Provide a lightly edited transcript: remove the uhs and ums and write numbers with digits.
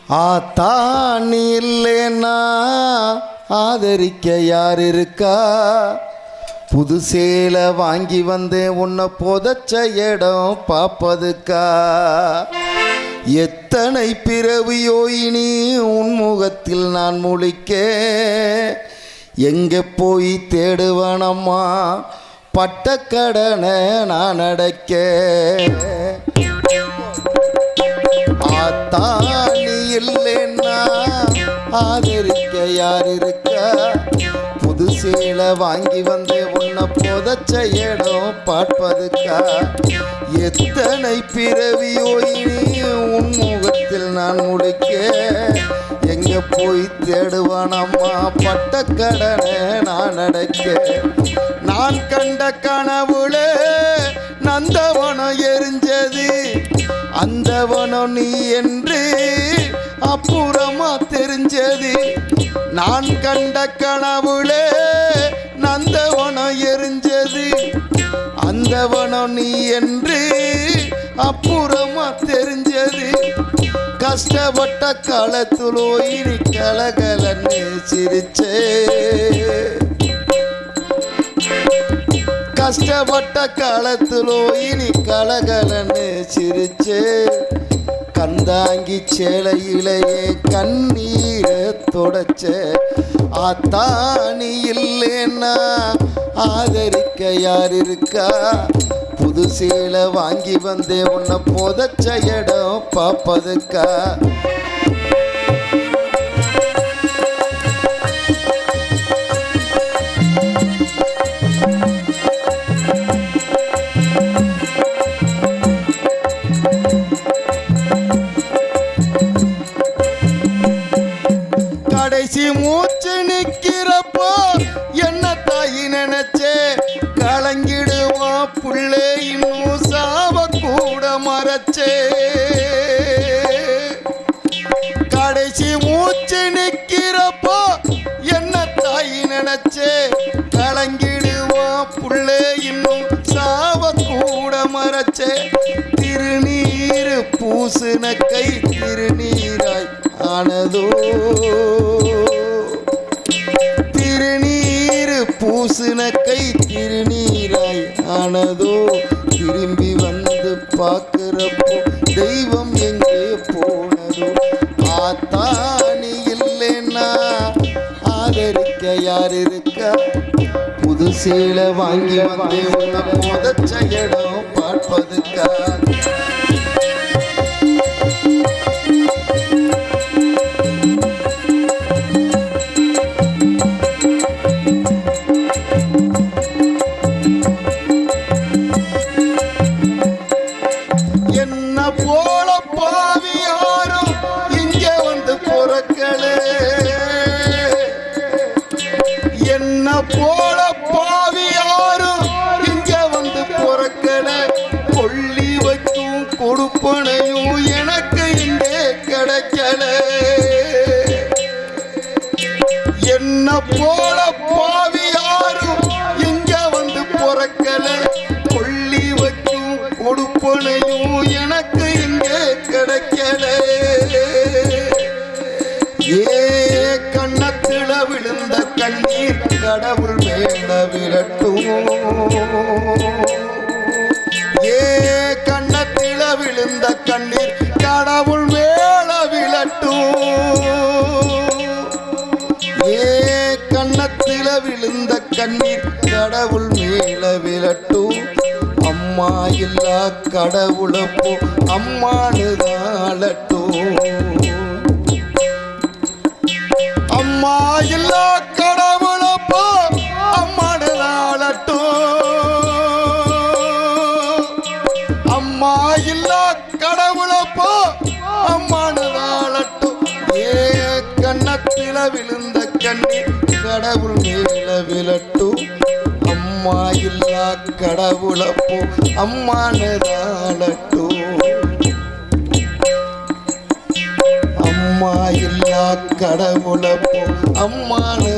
ஆத்தாணி இல்லைன்னா ஆதரிக்க யார் இருக்கா? புது சேலை வாங்கி வந்தேன் உன்னை புதைச்ச இடம் பார்ப்பதுக்கா? எத்தனை பிறவியோ இனி உன் முகத்தில் நான் முழிக்க, எங்கே போய் தேடுவனம்மா பட்ட கடனை நான் அடைக்க? ஆத்தாணி இல்லைன்னா ஆதரிக்க யார் இருக்கா? புது சேலை வாங்கி வந்தே உன்னை புதைச்ச இடம் பார்ப்பதுக்கா? எத்தனை பிறவியோ இனி உன் முகத்தில் நான் முடிக்க, எங்க போய் தேடுவானம்மா பட்ட கடனை நான் அடைக்க? நான் கண்ட கனவுல நந்தவனம் எரிஞ்சது, அந்தவனம் நீ என்று அப்புறமா தெரிஞ்சது. நான் கண்ட கனவுல நந்தவனம் எரிஞ்சது, அந்தவனம் நீ என்று அப்புறமா தெரிஞ்சது. கஷ்டப்பட்ட காலத்துலோ இனி கலகலன்னு சிரிச்சே, கஷ்டப்பட்ட காலத்துலோ இனி கலகலன்னு சிரிச்சே. கந்தாங்கி சேலையிலேயே கண்ணீரை தொடச்ச. ஆத்தாணி இல்லைன்னா ஆதரிக்க யார் இருக்கா? புது சேலை வாங்கி வந்தே உன்னை புதைச்ச இடம் பார்ப்பதுக்கா? கடைசி மூச்சு நிக்கிறப்போ என்ன தாயி நினைச்சே, கலங்கிடுவா புள்ளே இன்னும் சாவ கூட மறைச்சே. கடைசி மூச்சு நிக்கிறப்போ என்ன தாயி நினைச்சே, கலங்கிடுவா புள்ளே இன்னும் சாவ கூட மறைச்சே. திருநீர் பூசுன கை திருநீராய் ஆனதோ, திருநீர் பூசுன கை திருநீராய் ஆனதோ. திரும்பி வந்து பார்க்கிறப்போ தெய்வம் எங்கே போனதோ? ஆத்தாணி இல்லைன்னா ஆதரிக்க யார் இருக்கா? புது சேலை வாங்கி வந்து உன்னை புதைச்ச இடம் பார்ப்பதுக்கா? என்ன போல பாவி யாரும் இங்கே வந்து பொறக்கலே, என்ன போல பாவி யாரும் இங்கே வந்து பொறக்கல. கொள்ளி வைக்கும் கொடுப்பனையும் எனக்கு இங்கே கிடைக்கல. என்ன போல பாவி யாரும் இங்கே வந்து பொறக்கல. கொள்ளி வைக்கும் கொடுப்பனையும் எனக்கு இங்கே கிடைக்கல. ஏ கண்ணத்தில விழுந்த கண்ணீர் கடவுள் மேல விழட்டும். ஏ கண்ணத்தில விழுந்த கண்ணீர் கடவுள் மேல விழட்டும். ஏ கண்ணத்தில விழுந்த கண்ணீர் கடவுள் மேல விழட்டும். அம்மா இல்லா கடவுளப்போ அம்மானு தாளட்டும். அம்மா இல்லா கடவுளப்போ அம்மானு தாளட்டும். அம்மா இல்லா கடவுளப்போ அம்மானு தாளட்டும். ஏ கண்ணத்தில விழுந்த கண்ணீர் கடவுள் மேல விழட்டும். அம்மா இல்லா கடவுளப்போ அம்மானு தாளட்டும். அம்மா இல்லா கடவுளப்போ அம்மானு